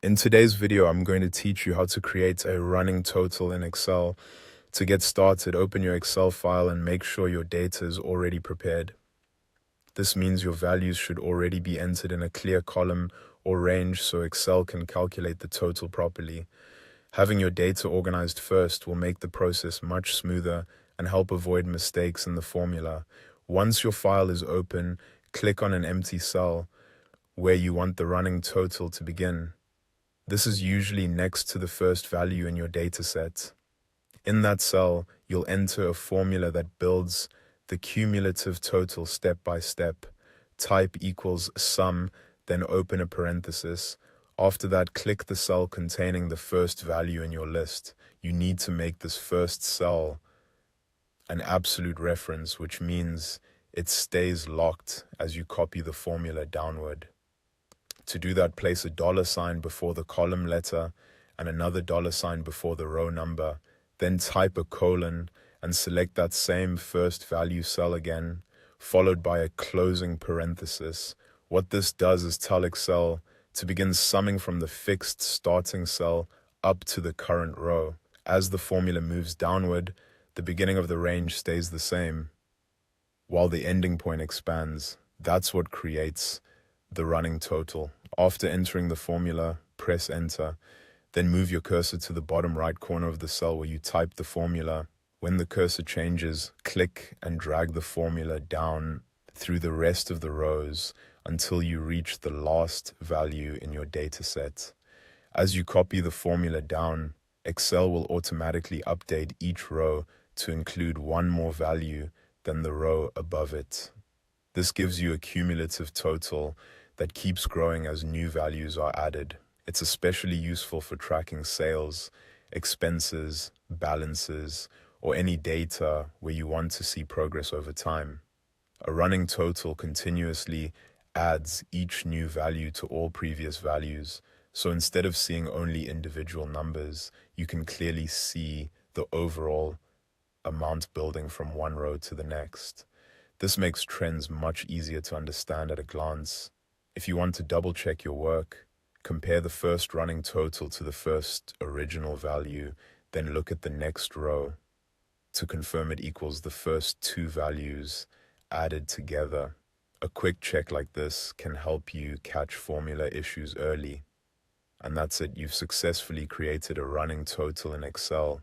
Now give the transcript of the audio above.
In today's video, I'm going to teach you how to create a running total in Excel. To get started, open your Excel file and make sure your data is already prepared. This means your values should already be entered in a clear column or range so Excel can calculate the total properly. Having your data organized first will make the process much smoother and help avoid mistakes in the formula. Once your file is open, click on an empty cell where you want the running total to begin. This is usually next to the first value in your dataset. In that cell, you'll enter a formula that builds the cumulative total step by step. Type equals sum, then open a parenthesis. After that, click the cell containing the first value in your list. You need to make this first cell an absolute reference, which means it stays locked as you copy the formula downward. To do that, place a $sign before the column letter and another $sign before the row number. Then type a colon and select that same first value cell again, followed by a closing parenthesis. What this does is tell Excel to begin summing from the fixed starting cell up to the current row. As the formula moves downward, the beginning of the range stays the same, while the ending point expands. That's what creates the running total. After entering the formula, press enter, then move your cursor to the bottom right corner of the cell where you typed the formula. When the cursor changes, click and drag the formula down through the rest of the rows until you reach the last value in your dataset. As you copy the formula down, Excel will automatically update each row to include one more value than the row above it. This gives you a cumulative total that keeps growing as new values are added. It's especially useful for tracking sales, expenses, balances, or any data where you want to see progress over time. A running total continuously adds each new value to all previous values, so instead of seeing only individual numbers, you can clearly see the overall amount building from one row to the next. This makes trends much easier to understand at a glance. If you want to double-check your work, compare the first running total to the first original value, then look at the next row to confirm it equals the first two values added together. A quick check like this can help you catch formula issues early. And that's it, you've successfully created a running total in Excel.